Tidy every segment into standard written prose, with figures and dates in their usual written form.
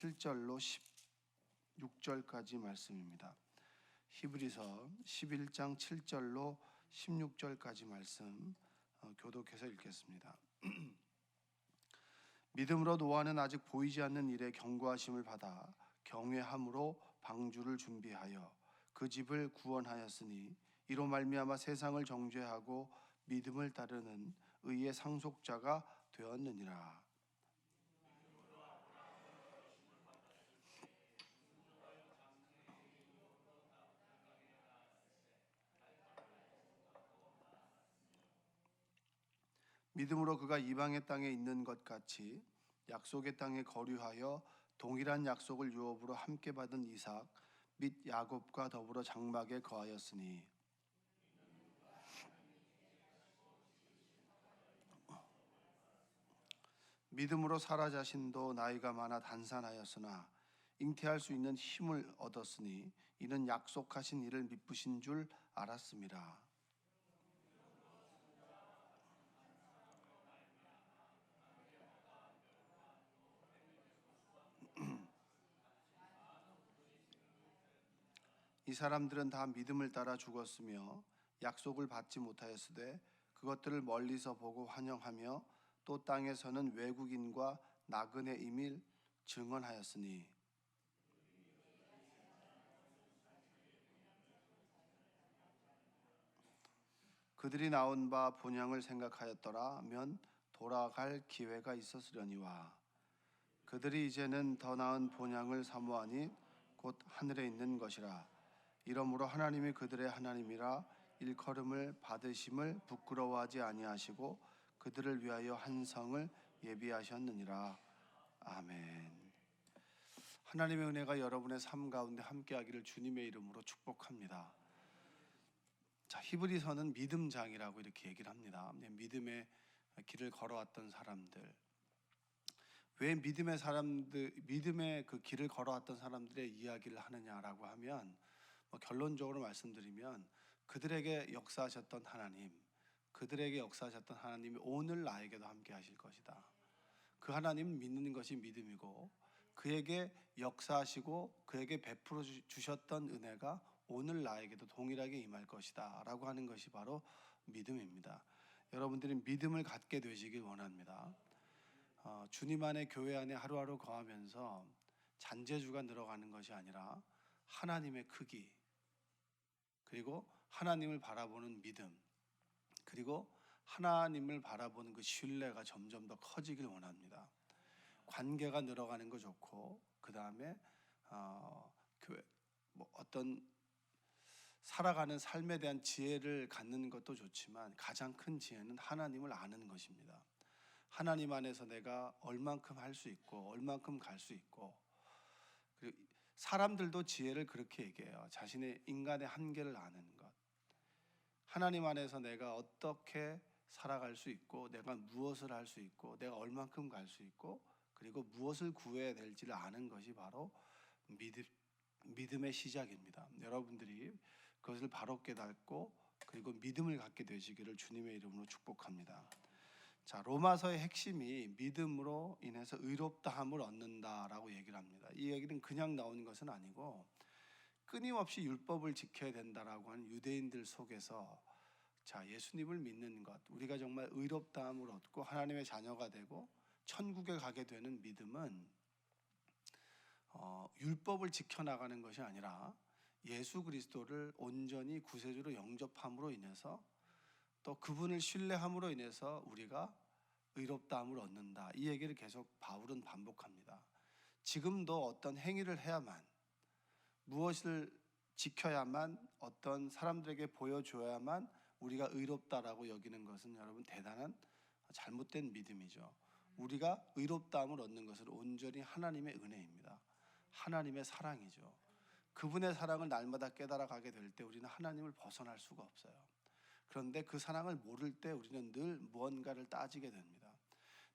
7절로 16절까지 말씀입니다. 히브리서 11장 7절로 16절까지 말씀 교독해서 읽겠습니다. 믿음으로 노아는 아직 보이지 않는 일에 경고하심을 받아 경외함으로 방주를 준비하여 그 집을 구원하였으니 이로 말미암아 세상을 정죄하고 믿음을 따르는 의의 상속자가 되었느니라. 믿음으로 그가 이방의 땅에 있는 것 같이 약속의 땅에 거류하여 동일한 약속을 유업으로 함께 받은 이삭 및 야곱과 더불어 장막에 거하였으니 믿음으로 사라 자신도 나이가 많아 단산하였으나 잉태할 수 있는 힘을 얻었으니 이는 약속하신 이를 미쁘신 줄 알았습니다. 이 사람들은 다 믿음을 따라 죽었으며 약속을 받지 못하였으되 그것들을 멀리서 보고 환영하며 또 땅에서는 외국인과 나그네 임일 증언하였으니 그들이 나온 바 본향을 생각하였더라면 돌아갈 기회가 있었으려니와 그들이 이제는 더 나은 본향을 사모하니 곧 하늘에 있는 것이라. 이러므로 하나님이 그들의 하나님이라 일컬음을 받으심을 부끄러워하지 아니하시고 그들을 위하여 한 성을 예비하셨느니라. 아멘. 하나님의 은혜가 여러분의 삶 가운데 함께하기를 주님의 이름으로 축복합니다. 자, 히브리서는 믿음장이라고 이렇게 얘기를 합니다. 믿음의 길을 걸어왔던 사람들, 왜 믿음의 그 길을 걸어왔던 사람들의 이야기를 하느냐라고 하면 결론적으로 말씀드리면 그들에게 역사하셨던 하나님, 그들에게 역사하셨던 하나님이 오늘 나에게도 함께 하실 것이다. 그 하나님 믿는 것이 믿음이고 그에게 역사하시고 그에게 베풀어 주셨던 은혜가 오늘 나에게도 동일하게 임할 것이다 라고 하는 것이 바로 믿음입니다. 여러분들이 믿음을 갖게 되시길 원합니다. 주님 안에 교회 안에 하루하루 거하면서 잔재주가 늘어가는 것이 아니라 하나님의 크기, 그리고 하나님을 바라보는 믿음, 그리고 하나님을 바라보는 그 신뢰가 점점 더 커지길 원합니다. 관계가 늘어가는 거 좋고 그 다음에 교회 어떤 살아가는 삶에 대한 지혜를 갖는 것도 좋지만 가장 큰 지혜는 하나님을 아는 것입니다. 하나님 안에서 내가 얼만큼 할 수 있고 얼만큼 갈 수 있고, 그리고 사람들도 지혜를 그렇게 얘기해요. 자신의 인간의 한계를 아는 것. 하나님 안에서 내가 어떻게 살아갈 수 있고 내가 무엇을 할 수 있고 내가 얼만큼 갈 수 있고 그리고 무엇을 구해야 될지를 아는 것이 바로 믿음의 시작입니다. 여러분들이 그것을 바로 깨닫고 그리고 믿음을 갖게 되시기를 주님의 이름으로 축복합니다. 자, 로마서의 핵심이 믿음으로 인해서 의롭다함을 얻는다라고 얘기를 합니다. 이 얘기는 그냥 나오는 것은 아니고 끊임없이 율법을 지켜야 된다라고 하는 유대인들 속에서 자, 예수님을 믿는 것, 우리가 정말 의롭다함을 얻고 하나님의 자녀가 되고 천국에 가게 되는 믿음은 율법을 지켜나가는 것이 아니라 예수 그리스도를 온전히 구세주로 영접함으로 인해서 또 그분을 신뢰함으로 인해서 우리가 의롭다함을 얻는다. 이 얘기를 계속 바울은 반복합니다. 지금도 어떤 행위를 해야만, 무엇을 지켜야만, 어떤 사람들에게 보여줘야만 우리가 의롭다라고 여기는 것은 여러분 대단한 잘못된 믿음이죠. 우리가 의롭다함을 얻는 것은 온전히 하나님의 은혜입니다. 하나님의 사랑이죠. 그분의 사랑을 날마다 깨달아가게 될 때 우리는 하나님을 벗어날 수가 없어요. 그런데 그 사랑을 모를 때 우리는 늘 무언가를 따지게 됩니다.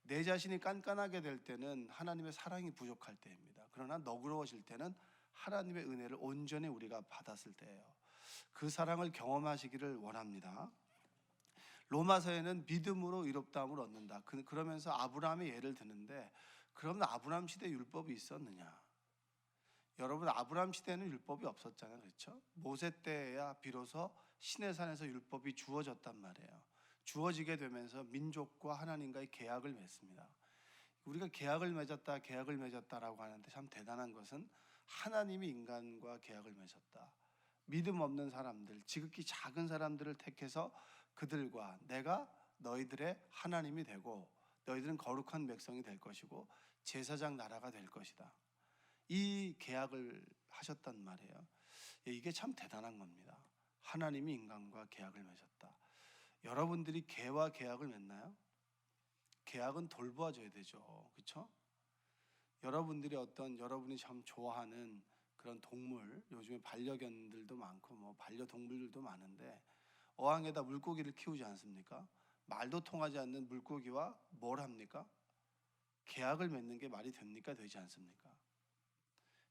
내 자신이 깐깐하게 될 때는 하나님의 사랑이 부족할 때입니다. 그러나 너그러워질 때는 하나님의 은혜를 온전히 우리가 받았을 때예요. 그 사랑을 경험하시기를 원합니다. 로마서에는 믿음으로 의롭다함을 얻는다. 그러면서 아브라함의 예를 드는데 그럼 아브라함 시대에 율법이 있었느냐? 여러분, 아브라함 시대에는 율법이 없었잖아요. 그렇죠? 모세 때야 비로소 시내산에서 율법이 주어졌단 말이에요. 주어지게 되면서 민족과 하나님과의 계약을 맺습니다. 우리가 계약을 맺었다라고 하는데 참 대단한 것은 하나님이 인간과 계약을 맺었다. 믿음 없는 사람들, 지극히 작은 사람들을 택해서 그들과 내가 너희들의 하나님이 되고 너희들은 거룩한 백성이 될 것이고 제사장 나라가 될 것이다. 이 계약을 하셨단 말이에요. 이게 참 대단한 겁니다. 하나님이 인간과 계약을 맺었다. 여러분들이 개와 계약을 맺나요? 계약은 돌보아줘야 되죠. 그렇죠? 여러분이 참 좋아하는 그런 동물, 요즘에 반려견들도 많고 뭐 반려동물들도 많은데 어항에다 물고기를 키우지 않습니까? 말도 통하지 않는 물고기와 뭘 합니까? 계약을 맺는 게 말이 됩니까? 되지 않습니까?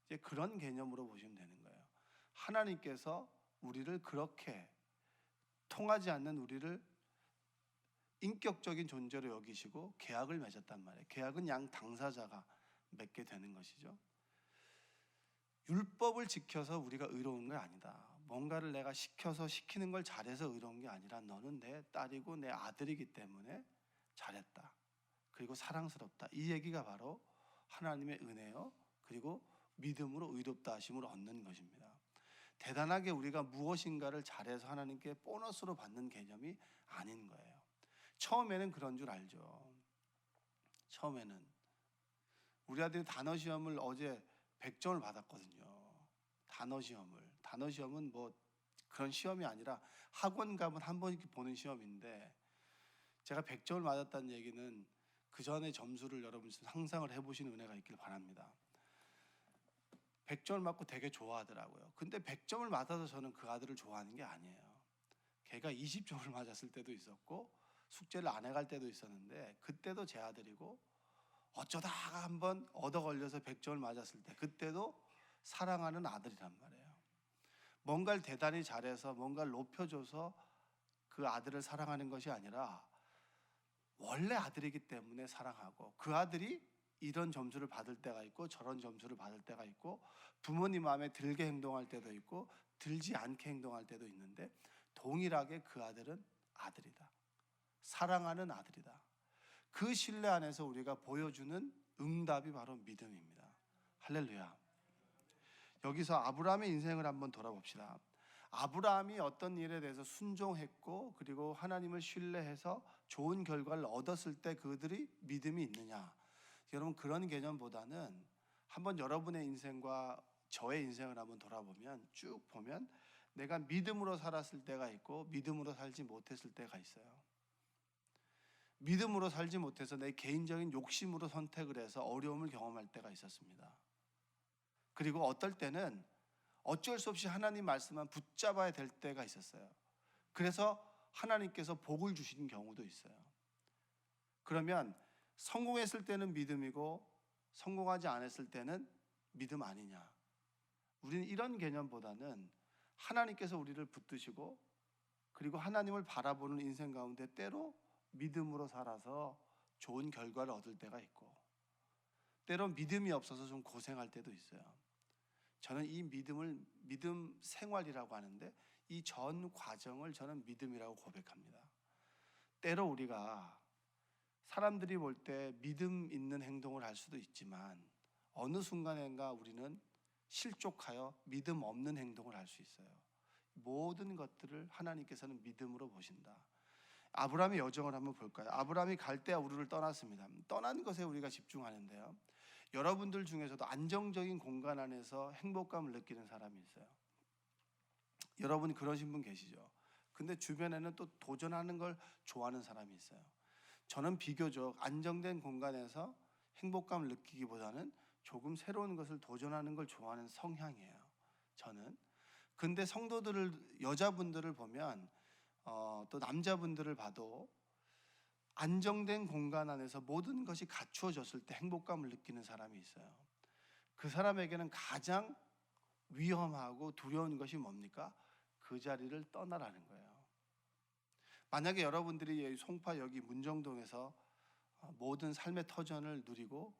이제 그런 개념으로 보시면 되는 거예요. 하나님께서 우리를 그렇게 통하지 않는 우리를 인격적인 존재로 여기시고 계약을 맺었단 말이에요. 계약은 양 당사자가 맺게 되는 것이죠. 율법을 지켜서 우리가 의로운 게 아니다. 뭔가를 내가 시키는 걸 잘해서 의로운 게 아니라 너는 내 딸이고 내 아들이기 때문에 잘했다. 그리고 사랑스럽다. 이 얘기가 바로 하나님의 은혜요. 그리고 믿음으로 의롭다 하심을 얻는 것입니다. 대단하게 우리가 무엇인가를 잘해서 하나님께 보너스로 받는 개념이 아닌 거예요. 처음에는 그런 줄 알죠. 처음에는 우리 아들이 단어 시험을 어제 100점을 받았거든요. 단어 시험은 뭐 그런 시험이 아니라 학원 가면 한 번 보는 시험인데 제가 100점을 맞았다는 얘기는 그 전에 점수를 여러분 상상을 해보시는 은혜가 있길 바랍니다. 100점을 맞고 되게 좋아하더라고요. 근데 100점을 맞아서 저는 그 아들을 좋아하는 게 아니에요. 걔가 20점을 맞았을 때도 있었고 숙제를 안 해갈 때도 있었는데 그때도 제 아들이고 어쩌다가 한번 얻어 걸려서 100점을 맞았을 때 그때도 사랑하는 아들이란 말이에요. 뭔가를 대단히 잘해서 뭔가를 높여줘서 그 아들을 사랑하는 것이 아니라 원래 아들이기 때문에 사랑하고 그 아들이 이런 점수를 받을 때가 있고 저런 점수를 받을 때가 있고 부모님 마음에 들게 행동할 때도 있고 들지 않게 행동할 때도 있는데 동일하게 그 아들은 아들이다. 사랑하는 아들이다. 그 신뢰 안에서 우리가 보여주는 응답이 바로 믿음입니다. 할렐루야. 여기서 아브라함의 인생을 한번 돌아봅시다. 아브라함이 어떤 일에 대해서 순종했고 그리고 하나님을 신뢰해서 좋은 결과를 얻었을 때 그들이 믿음이 있느냐. 여러분 그런 개념보다는 한번 여러분의 인생과 저의 인생을 한번 돌아보면 쭉 보면 내가 믿음으로 살았을 때가 있고 믿음으로 살지 못했을 때가 있어요. 믿음으로 살지 못해서 내 개인적인 욕심으로 선택을 해서 어려움을 경험할 때가 있었습니다. 그리고 어떨 때는 어쩔 수 없이 하나님 말씀만 붙잡아야 될 때가 있었어요. 그래서 하나님께서 복을 주신 경우도 있어요. 그러면 성공했을 때는 믿음이고 성공하지 않았을 때는 믿음 아니냐. 우리는 이런 개념보다는 하나님께서 우리를 붙드시고 그리고 하나님을 바라보는 인생 가운데 때로 믿음으로 살아서 좋은 결과를 얻을 때가 있고 때로 믿음이 없어서 좀 고생할 때도 있어요. 저는 이 믿음 생활이라고 하는데 이 전 과정을 저는 믿음이라고 고백합니다. 때로 우리가 사람들이 볼 때 믿음 있는 행동을 할 수도 있지만 어느 순간인가 우리는 실족하여 믿음 없는 행동을 할 수 있어요. 모든 것들을 하나님께서는 믿음으로 보신다. 아브라함의 여정을 한번 볼까요? 아브라함이 갈대아 우르를 떠났습니다. 떠난 것에 우리가 집중하는데요. 여러분들 중에서도 안정적인 공간 안에서 행복감을 느끼는 사람이 있어요. 여러분 그러신 분 계시죠? 근데 주변에는 또 도전하는 걸 좋아하는 사람이 있어요. 저는 비교적 안정된 공간에서 행복감을 느끼기보다는 조금 새로운 것을 도전하는 걸 좋아하는 성향이에요. 저는. 근데 여자분들을 보면 또 남자분들을 봐도 안정된 공간 안에서 모든 것이 갖추어졌을 때 행복감을 느끼는 사람이 있어요. 그 사람에게는 가장 위험하고 두려운 것이 뭡니까? 그 자리를 떠나라는 거예요. 만약에 여러분들이 송파 여기 문정동에서 모든 삶의 터전을 누리고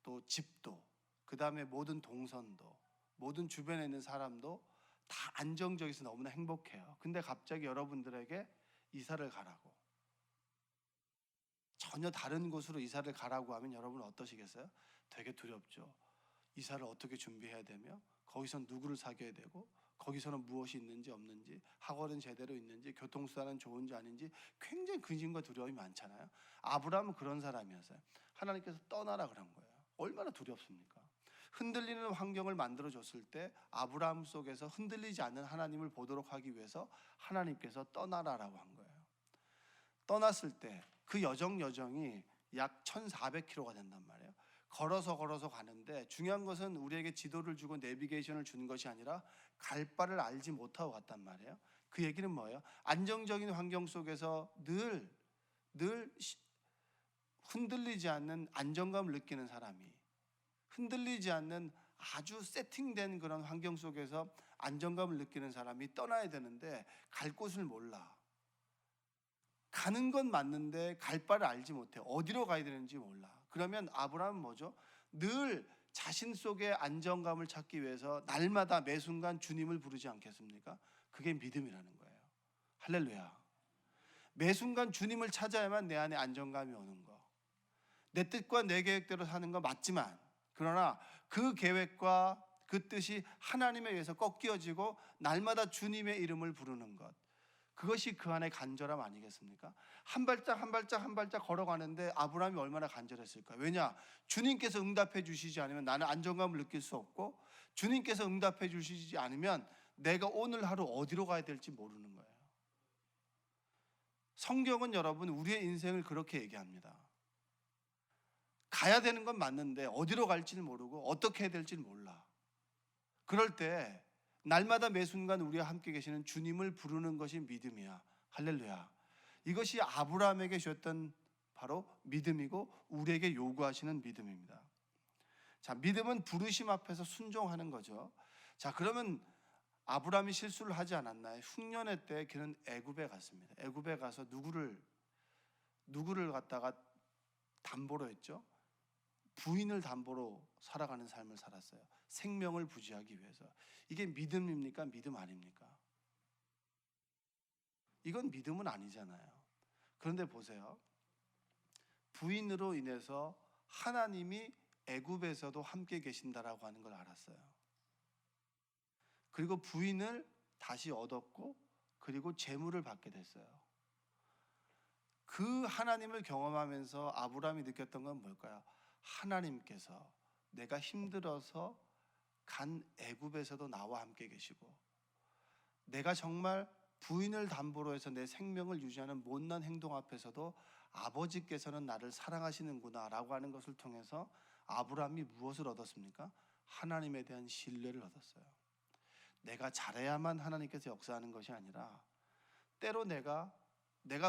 또 집도, 그 다음에 모든 동선도, 모든 주변에 있는 사람도 다 안정적이서 너무나 행복해요. 근데 갑자기 여러분들에게 이사를 가라고, 전혀 다른 곳으로 이사를 가라고 하면 여러분 어떠시겠어요? 되게 두렵죠. 이사를 어떻게 준비해야 되며, 거기서 누구를 사귀어야 되고, 거기서는 무엇이 있는지 없는지, 학원은 제대로 있는지, 교통수단은 좋은지 아닌지 굉장히 근심과 두려움이 많잖아요. 아브라함은 그런 사람이었어요. 하나님께서 떠나라 그런 거예요. 얼마나 두렵습니까? 흔들리는 환경을 만들어줬을 때 아브라함 속에서 흔들리지 않는 하나님을 보도록 하기 위해서 하나님께서 떠나라라고 한 거예요. 떠났을 때 그 여정이 약 1400km가 된단 말이에요. 걸어서 가는데, 중요한 것은 우리에게 지도를 주고 내비게이션을 주는 것이 아니라 갈 바를 알지 못하고 갔단 말이에요. 그 얘기는 뭐예요? 안정적인 환경 속에서 늘 흔들리지 않는 안정감을 느끼는 사람이, 흔들리지 않는 아주 세팅된 그런 환경 속에서 안정감을 느끼는 사람이 떠나야 되는데 갈 곳을 몰라. 가는 건 맞는데 갈 바를 알지 못해. 어디로 가야 되는지 몰라. 그러면 아브라함은 뭐죠? 늘 자신 속의 안정감을 찾기 위해서 날마다 매 순간 주님을 부르지 않겠습니까? 그게 믿음이라는 거예요. 할렐루야. 매 순간 주님을 찾아야만 내 안에 안정감이 오는 거. 내 뜻과 내 계획대로 사는 거 맞지만, 그러나 그 계획과 그 뜻이 하나님에 의해서 꺾여지고 날마다 주님의 이름을 부르는 것, 그것이 그 안에 간절함 아니겠습니까? 한 발짝 걸어가는데 아브라함이 얼마나 간절했을까요? 왜냐? 주님께서 응답해 주시지 않으면 나는 안정감을 느낄 수 없고, 주님께서 응답해 주시지 않으면 내가 오늘 하루 어디로 가야 될지 모르는 거예요. 성경은 여러분 우리의 인생을 그렇게 얘기합니다. 가야 되는 건 맞는데 어디로 갈지는 모르고 어떻게 해야 될지는 몰라. 그럴 때 날마다 매 순간 우리와 함께 계시는 주님을 부르는 것이 믿음이야. 할렐루야. 이것이 아브라함에게 주었던 바로 믿음이고 우리에게 요구하시는 믿음입니다. 자, 믿음은 부르심 앞에서 순종하는 거죠. 자, 그러면 아브라함이 실수를 하지 않았나요? 흉년의 때 그는 애굽에 갔습니다. 애굽에 가서 누구를 갖다가 담보로 했죠? 부인을 담보로 살아가는 삶을 살았어요. 생명을 부지하기 위해서. 이게 믿음입니까? 믿음 아닙니까? 이건 믿음은 아니잖아요. 그런데 보세요. 부인으로 인해서 하나님이 애굽에서도 함께 계신다라고 하는 걸 알았어요. 그리고 부인을 다시 얻었고, 그리고 재물을 받게 됐어요. 그 하나님을 경험하면서 아브라함이 느꼈던 건 뭘까요? 하나님께서 내가 힘들어서 간 애굽에서도 나와 함께 계시고, 내가 정말 부인을 담보로 해서 내 생명을 유지하는 못난 행동 앞에서도 아버지께서는 나를 사랑하시는구나 라고 하는 것을 통해서 아브라함이 무엇을 얻었습니까? 하나님에 대한 신뢰를 얻었어요. 내가 잘해야만 하나님께서 역사하는 것이 아니라, 때로 내가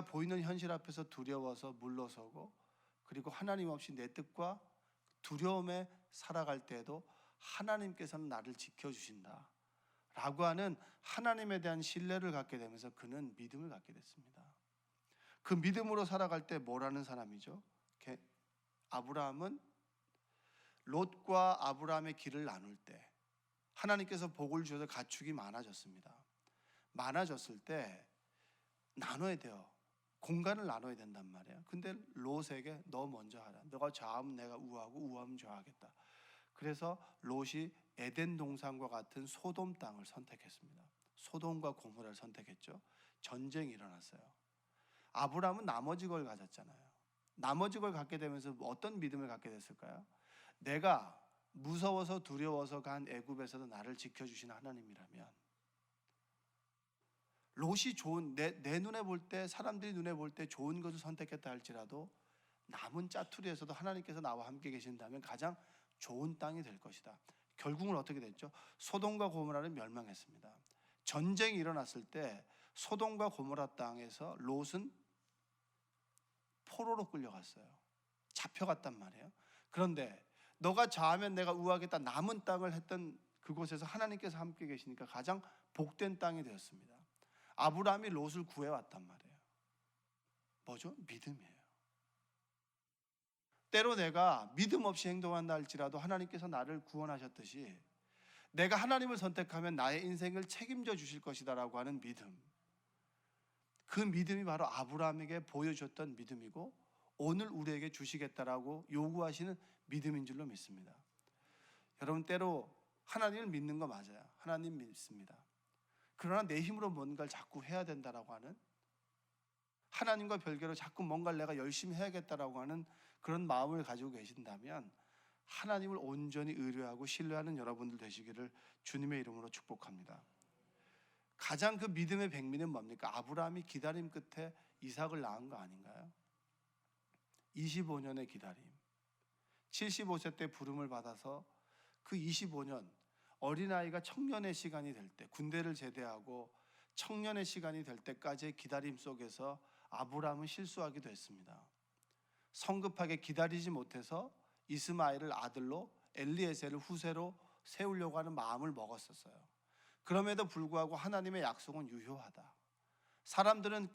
보이는 현실 앞에서 두려워서 물러서고, 그리고 하나님 없이 내 뜻과 두려움에 살아갈 때에도 하나님께서는 나를 지켜주신다 라고 하는 하나님에 대한 신뢰를 갖게 되면서 그는 믿음을 갖게 됐습니다. 그 믿음으로 살아갈 때 뭐라는 사람이죠? 아브라함은 롯과 아브라함의 길을 나눌 때 하나님께서 복을 주셔서 가축이 많아졌습니다. 많아졌을 때 나눠야 돼요. 공간을 나눠야 된단 말이에요. 근데 롯에게 너 먼저 하라. 너가 좌하면 내가 우하고 우하면 좌하겠다. 그래서 롯이 에덴 동산과 같은 소돔 땅을 선택했습니다. 소돔과 고모라를 선택했죠. 전쟁이 일어났어요. 아브라함은 나머지 걸 가졌잖아요. 나머지 걸 갖게 되면서 어떤 믿음을 갖게 됐을까요? 내가 무서워서 두려워서 간 애굽에서도 나를 지켜주신 하나님이라면, 롯이 좋은 내 눈에 볼 때, 사람들이 눈에 볼 때 좋은 것을 선택했다 할지라도 남은 짜투리에서도 하나님께서 나와 함께 계신다면 가장 좋은 땅이 될 것이다. 결국은 어떻게 됐죠? 소돔과 고모라는 멸망했습니다. 전쟁이 일어났을 때 소돔과 고모라 땅에서 롯은 포로로 끌려갔어요. 잡혀갔단 말이에요. 그런데 너가 좌하면 내가 우하겠다, 남은 땅을 했던 그곳에서 하나님께서 함께 계시니까 가장 복된 땅이 되었습니다. 아브라함이 롯을 구해왔단 말이에요. 뭐죠? 믿음이에요. 때로 내가 믿음 없이 행동한다 할지라도 하나님께서 나를 구원하셨듯이 내가 하나님을 선택하면 나의 인생을 책임져 주실 것이다라고 하는 믿음, 그 믿음이 바로 아브라함에게 보여줬던 믿음이고 오늘 우리에게 주시겠다라고 요구하시는 믿음인 줄로 믿습니다. 여러분, 때로 하나님을 믿는 거 맞아요. 하나님 믿습니다. 그러나 내 힘으로 뭔가를 자꾸 해야 된다라고 하는, 하나님과 별개로 자꾸 뭔가를 내가 열심히 해야겠다라고 하는 그런 마음을 가지고 계신다면 하나님을 온전히 의뢰하고 신뢰하는 여러분들 되시기를 주님의 이름으로 축복합니다. 가장 그 믿음의 백미는 뭡니까? 아브라함이 기다림 끝에 이삭을 낳은 거 아닌가요? 25년의 기다림, 75세 때 부름을 받아서 그 25년, 어린아이가 청년의 시간이 될 때, 군대를 제대하고 청년의 시간이 될 때까지의 기다림 속에서 아브라함은 실수하기도 했습니다. 성급하게 기다리지 못해서 이스마엘을 아들로 엘리에셀을 후세로 세우려고 하는 마음을 먹었었어요. 그럼에도 불구하고 하나님의 약속은 유효하다. 사람들은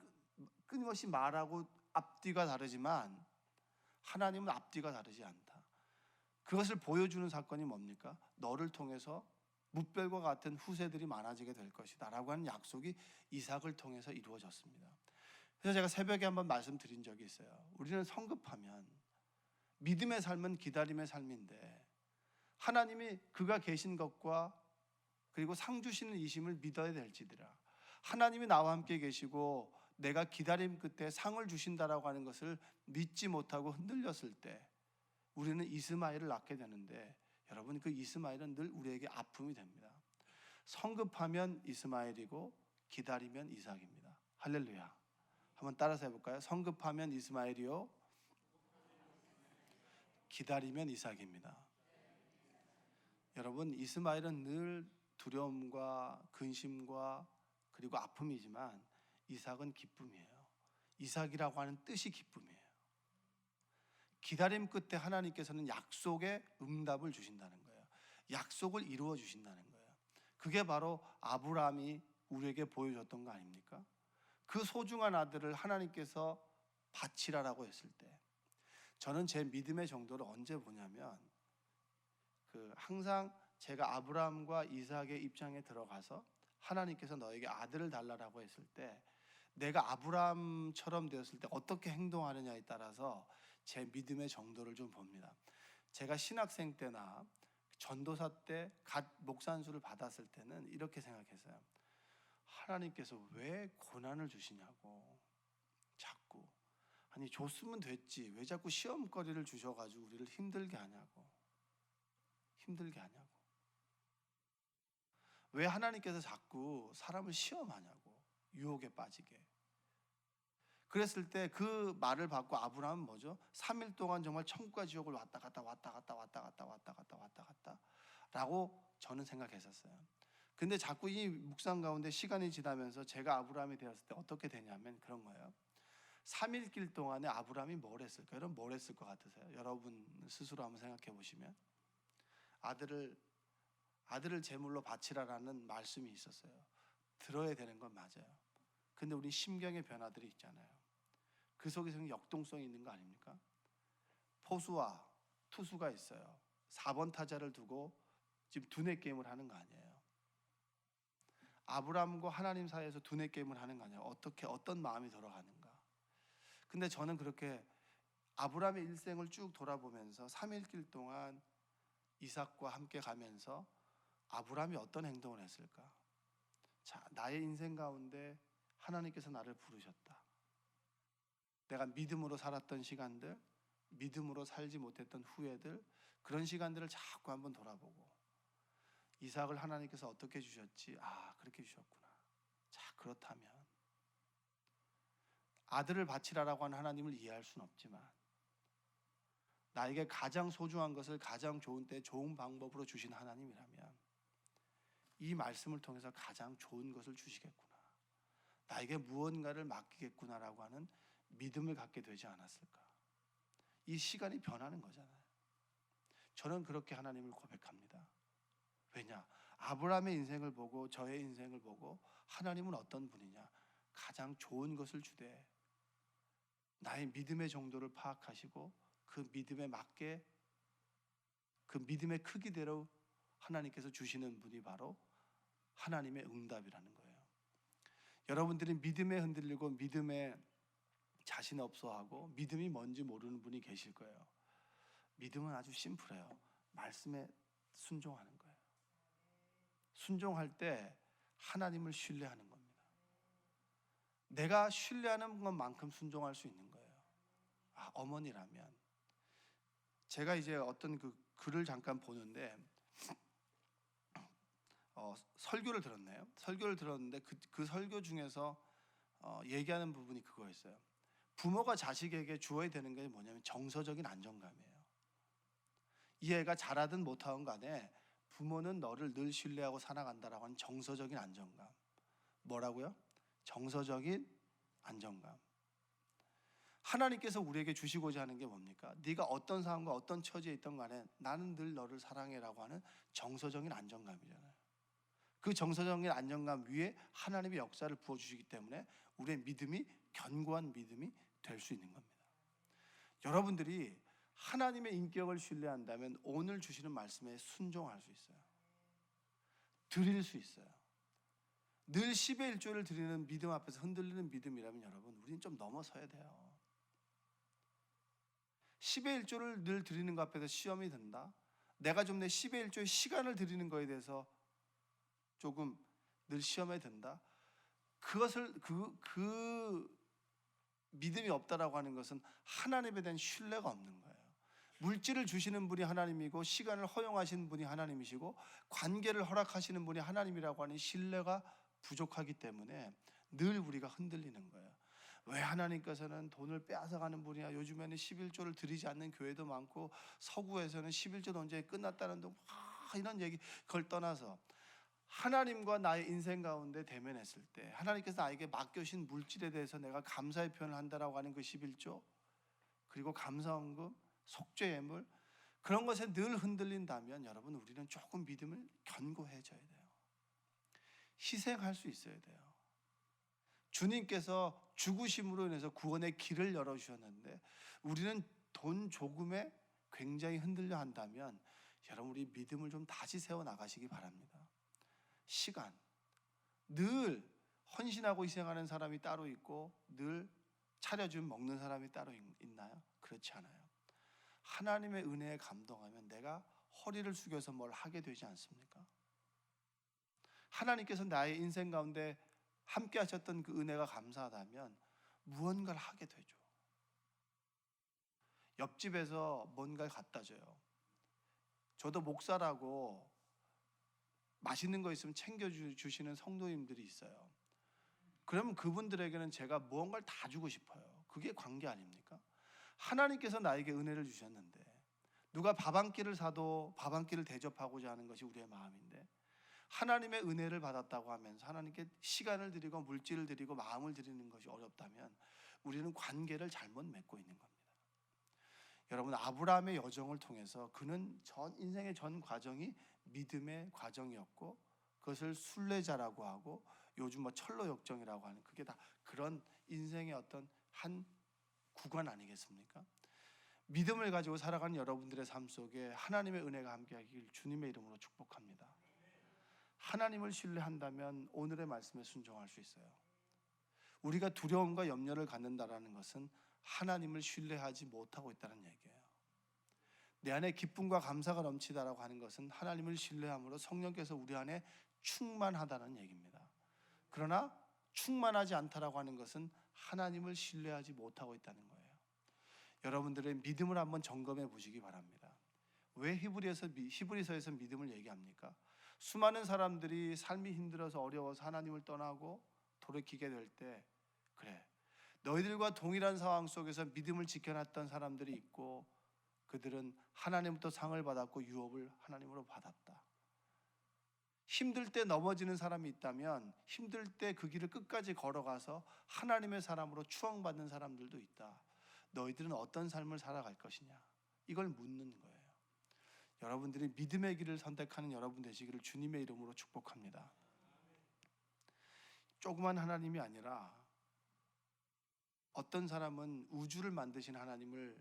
끊임없이 말하고 앞뒤가 다르지만 하나님은 앞뒤가 다르지 않다. 그것을 보여주는 사건이 뭡니까? 너를 통해서 뭇별과 같은 후세들이 많아지게 될 것이다 라고 하는 약속이 이삭을 통해서 이루어졌습니다. 그래서 제가 새벽에 한번 말씀드린 적이 있어요. 우리는 성급하면, 믿음의 삶은 기다림의 삶인데 하나님이 그가 계신 것과 그리고 상 주시는 이심을 믿어야 될지더라. 하나님이 나와 함께 계시고 내가 기다림 끝에 상을 주신다라고 하는 것을 믿지 못하고 흔들렸을 때 우리는 이스마엘을 낳게 되는데, 여러분, 그 이스마엘은 늘 우리에게 아픔이 됩니다. 성급하면 이스마엘이고 기다리면 이삭입니다. 할렐루야. 한번 따라서 해볼까요? 성급하면 이스마엘이요, 기다리면 이삭입니다. 여러분, 이스마엘은 늘 두려움과 근심과 그리고 아픔이지만 이삭은 기쁨이에요. 이삭이라고 하는 뜻이 기쁨이에요. 기다림 끝에 하나님께서는 약속의 응답을 주신다는 거예요. 약속을 이루어 주신다는 거예요. 그게 바로 아브라함이 우리에게 보여줬던 거 아닙니까? 그 소중한 아들을 하나님께서 바치라라고 했을 때, 저는 제 믿음의 정도를 언제 보냐면, 항상 제가 아브라함과 이삭의 입장에 들어가서 하나님께서 너에게 아들을 달라라고 했을 때 내가 아브라함처럼 되었을 때 어떻게 행동하느냐에 따라서 제 믿음의 정도를 좀 봅니다. 제가 신학생 때나 전도사 때 갓 목산수를 받았을 때는 이렇게 생각했어요. 하나님께서 왜 고난을 주시냐고, 자꾸. 아니, 줬으면 됐지, 왜 자꾸 시험거리를 주셔가지고 우리를 힘들게 하냐고. 왜 하나님께서 자꾸 사람을 시험하냐고, 유혹에 빠지게. 그랬을 때 그 말을 받고 아브라함은 뭐죠? 3일 동안 정말 천국과 지옥을 왔다 갔다 라고 저는 생각했었어요. 근데 자꾸 이 묵상 가운데 시간이 지나면서 제가 아브라함이 되었을 때 어떻게 되냐면 그런 거예요. 3일 길 동안에 아브라함이 뭘 했을까요? 여러분, 뭘 했을 것 같으세요? 여러분 스스로 한번 생각해 보시면, 아들을 제물로 바치라라는 말씀이 있었어요. 들어야 되는 건 맞아요. 근데 우리 심경의 변화들이 있잖아요. 그 속에서는 역동성이 있는 거 아닙니까? 포수와 투수가 있어요. 4번 타자를 두고 지금 두뇌 게임을 하는 거 아니에요. 아브라함과 하나님 사이에서 두뇌 게임을 하는 거 아니에요. 어떤 마음이 돌아가는가. 근데 저는 그렇게 아브라함의 일생을 쭉 돌아보면서 3일 길 동안 이삭과 함께 가면서 아브라함이 어떤 행동을 했을까? 자, 나의 인생 가운데 하나님께서 나를 부르셨다. 내가 믿음으로 살았던 시간들, 믿음으로 살지 못했던 후회들, 그런 시간들을 자꾸 한번 돌아보고, 이삭을 하나님께서 어떻게 주셨지? 아, 그렇게 주셨구나. 자, 그렇다면 아들을 바치라라고 하는 하나님을 이해할 수는 없지만 나에게 가장 소중한 것을 가장 좋은 때 좋은 방법으로 주신 하나님이라면 이 말씀을 통해서 가장 좋은 것을 주시겠구나, 나에게 무언가를 맡기겠구나라고 하는 믿음을 갖게 되지 않았을까? 이 시간이 변하는 거잖아요. 저는 그렇게 하나님을 고백합니다. 왜냐? 아브라함의 인생을 보고 저의 인생을 보고 하나님은 어떤 분이냐? 가장 좋은 것을 주되 나의 믿음의 정도를 파악하시고 그 믿음에 맞게 그 믿음의 크기대로 하나님께서 주시는 분이 바로 하나님의 응답이라는 거예요. 여러분들이 믿음에 흔들리고 믿음에 자신 없어하고 믿음이 뭔지 모르는 분이 계실 거예요. 믿음은 아주 심플해요. 말씀에 순종하는 거예요. 순종할 때 하나님을 신뢰하는 겁니다. 내가 신뢰하는 것만큼 순종할 수 있는 거예요. 어머니라면 제가 이제 어떤 그 글을 잠깐 보는데 설교를 들었네요. 설교를 들었는데 그 설교 중에서 얘기하는 부분이 그거였어요. 부모가 자식에게 주어야 되는 게 뭐냐면 정서적인 안정감이에요. 이 애가 잘하든 못하든 간에 부모는 너를 늘 신뢰하고 살아간다라고 하는 정서적인 안정감. 뭐라고요? 정서적인 안정감. 하나님께서 우리에게 주시고자 하는 게 뭡니까? 네가 어떤 상황과 어떤 처지에 있던 간에 나는 늘 너를 사랑해라고 하는 정서적인 안정감이잖아요. 그 정서적인 안정감 위에 하나님의 역사를 부어주시기 때문에 우리의 믿음이 견고한 믿음이 될 수 있는 겁니다. 여러분들이 하나님의 인격을 신뢰한다면 오늘 주시는 말씀에 순종할 수 있어요. 드릴 수 있어요. 늘 10의 1조를 드리는 믿음 앞에서 흔들리는 믿음이라면 여러분 우리는 좀 넘어서야 돼요. 10의 1조를 늘 드리는 것 앞에서 시험이 든다. 내가 좀 내 10의 1조의 시간을 드리는 거에 대해서 조금 늘 시험에 든다. 그것을 그 믿음이 없다라고 하는 것은 하나님에 대한 신뢰가 없는 거예요. 물질을 주시는 분이 하나님이고 시간을 허용하시는 분이 하나님이시고 관계를 허락하시는 분이 하나님이라고 하는 신뢰가 부족하기 때문에 늘 우리가 흔들리는 거예요. 왜 하나님께서는 돈을 빼앗아가는 분이야? 요즘에는 11조를 드리지 않는 교회도 많고 서구에서는 11조 논쟁이 끝났다는 등 이런 얘기 그걸 떠나서 하나님과 나의 인생 가운데 대면했을 때 하나님께서 나에게 맡겨신 물질에 대해서 내가 감사의 표현을 한다라고 하는 그 11조 그리고 감사헌금, 속죄예물 그런 것에 늘 흔들린다면 여러분 우리는 조금 믿음을 견고해져야 돼요. 희생할 수 있어야 돼요. 주님께서 죽으심으로 인해서 구원의 길을 열어주셨는데 우리는 돈 조금에 굉장히 흔들려 한다면 여러분 우리 믿음을 좀 다시 세워나가시기 바랍니다. 시간, 늘 헌신하고 희생하는 사람이 따로 있고 늘 차려주면 먹는 사람이 따로 있나요? 그렇지 않아요. 하나님의 은혜에 감동하면 내가 허리를 숙여서 뭘 하게 되지 않습니까? 하나님께서 나의 인생 가운데 함께 하셨던 그 은혜가 감사하다면 무언가를 하게 되죠. 옆집에서 뭔가를 갖다 줘요. 저도 목사라고 맛있는 거 있으면 챙겨주시는 성도님들이 있어요. 그러면 그분들에게는 제가 무언가를 다 주고 싶어요. 그게 관계 아닙니까? 하나님께서 나에게 은혜를 주셨는데 누가 밥 한 끼를 사도 밥 한 끼를 대접하고자 하는 것이 우리의 마음인데 하나님의 은혜를 받았다고 하면서 하나님께 시간을 드리고 물질을 드리고 마음을 드리는 것이 어렵다면 우리는 관계를 잘못 맺고 있는 겁니다. 여러분 아브라함의 여정을 통해서 그는 전 인생의 전 과정이 믿음의 과정이었고 그것을 순례자라고 하고 요즘 철로 역정이라고 하는 그게 다 그런 인생의 어떤 한 구간 아니겠습니까? 믿음을 가지고 살아가는 여러분들의 삶 속에 하나님의 은혜가 함께하길 주님의 이름으로 축복합니다. 하나님을 신뢰한다면 오늘의 말씀에 순종할 수 있어요. 우리가 두려움과 염려를 갖는다라는 것은 하나님을 신뢰하지 못하고 있다는 얘기예요. 내 안에 기쁨과 감사가 넘치다라고 하는 것은 하나님을 신뢰함으로 성령께서 우리 안에 충만하다는 얘기입니다. 그러나 충만하지 않다라고 하는 것은 하나님을 신뢰하지 못하고 있다는 거예요. 여러분들의 믿음을 한번 점검해 보시기 바랍니다. 왜 히브리서에서 믿음을 얘기합니까? 수많은 사람들이 삶이 힘들어서 어려워서 하나님을 떠나고 돌이키게 될 때 그래 너희들과 동일한 상황 속에서 믿음을 지켜놨던 사람들이 있고 그들은 하나님부터 상을 받았고 유업을 하나님으로 받았다. 힘들 때 넘어지는 사람이 있다면 힘들 때 그 길을 끝까지 걸어가서 하나님의 사람으로 추앙받는 사람들도 있다. 너희들은 어떤 삶을 살아갈 것이냐 이걸 묻는 거예요. 여러분들이 믿음의 길을 선택하는 여러분 되시기를 주님의 이름으로 축복합니다. 조그만 하나님이 아니라 어떤 사람은 우주를 만드신 하나님을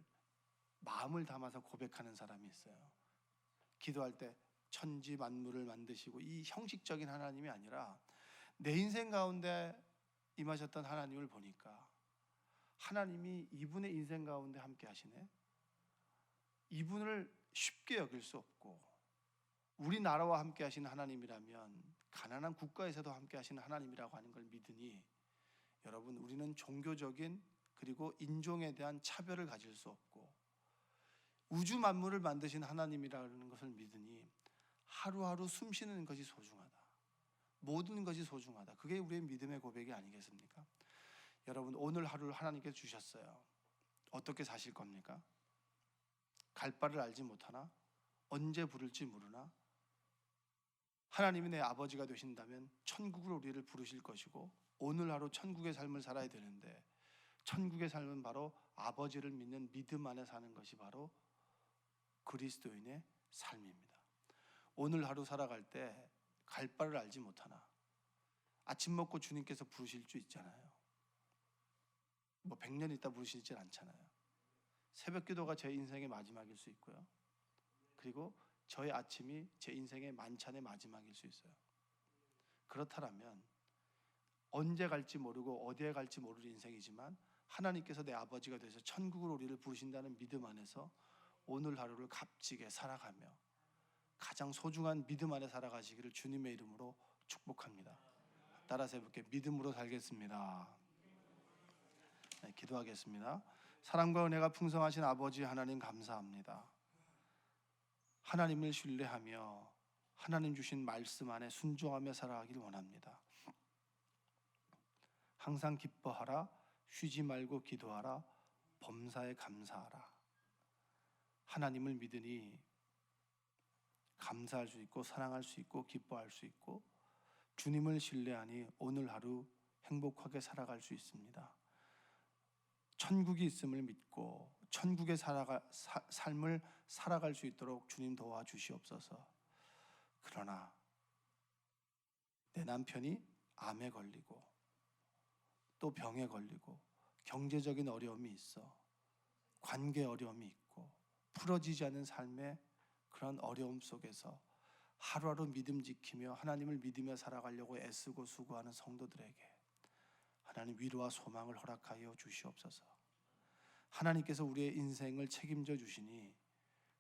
마음을 담아서 고백하는 사람이 있어요. 기도할 때 천지 만물을 만드시고 이 형식적인 하나님이 아니라 내 인생 가운데 임하셨던 하나님을 보니까 하나님이 이분의 인생 가운데 함께 하시네. 이분을 쉽게 여길 수 없고, 우리나라와 함께 하시는 하나님이라면 가난한 국가에서도 함께 하시는 하나님이라고 하는 걸 믿으니, 여러분, 우리는 종교적인 그리고 인종에 대한 차별을 가질 수 없고, 우주 만물을 만드신 하나님이라는 것을 믿으니 하루하루 숨쉬는 것이 소중하다, 모든 것이 소중하다. 그게 우리의 믿음의 고백이 아니겠습니까? 여러분, 오늘 하루를 하나님께서 주셨어요. 어떻게 사실 겁니까? 갈 바를 알지 못하나? 언제 부를지 모르나? 하나님이 내 아버지가 되신다면 천국으로 우리를 부르실 것이고, 오늘 하루 천국의 삶을 살아야 되는데, 천국의 삶은 바로 아버지를 믿는 믿음 안에 사는 것이 바로 그리스도인의 삶입니다. 오늘 하루 살아갈 때 갈 바를 알지 못하나? 아침 먹고 주님께서 부르실 수 있잖아요. 100년 있다 부르시진 않잖아요. 새벽 기도가 제 인생의 마지막일 수 있고요, 그리고 저의 아침이 제 인생의 만찬의 마지막일 수 있어요. 그렇다면 언제 갈지 모르고 어디에 갈지 모르는 인생이지만 하나님께서 내 아버지가 되셔서 천국으로 우리를 부르신다는 믿음 안에서 오늘 하루를 값지게 살아가며 가장 소중한 믿음 안에 살아가시기를 주님의 이름으로 축복합니다. 따라서 해볼게요. 믿음으로 살겠습니다. 네, 기도하겠습니다. 사랑과 은혜가 풍성하신 아버지 하나님, 감사합니다. 하나님을 신뢰하며 하나님 주신 말씀 안에 순종하며 살아가길 원합니다. 항상 기뻐하라, 쉬지 말고 기도하라, 범사에 감사하라. 하나님을 믿으니 감사할 수 있고 사랑할 수 있고 기뻐할 수 있고, 주님을 신뢰하니 오늘 하루 행복하게 살아갈 수 있습니다. 천국이 있음을 믿고 천국의 삶을 살아갈 수 있도록 주님 도와주시옵소서. 그러나 내 남편이 암에 걸리고 또 병에 걸리고 경제적인 어려움이 있어, 관계 어려움이 있고 풀어지지 않은 삶의 그런 어려움 속에서 하루하루 믿음 지키며 하나님을 믿으며 살아가려고 애쓰고 수고하는 성도들에게 하나님 위로와 소망을 허락하여 주시옵소서. 하나님께서 우리의 인생을 책임져 주시니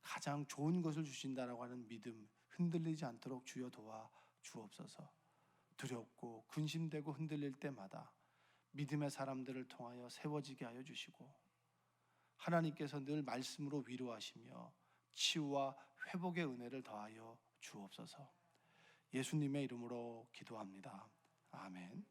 가장 좋은 것을 주신다라고 하는 믿음 흔들리지 않도록 주여 도와 주옵소서. 두렵고 근심되고 흔들릴 때마다 믿음의 사람들을 통하여 세워지게 하여 주시고, 하나님께서 늘 말씀으로 위로하시며 치유와 회복의 은혜를 더하여 주옵소서. 예수님의 이름으로 기도합니다. 아멘.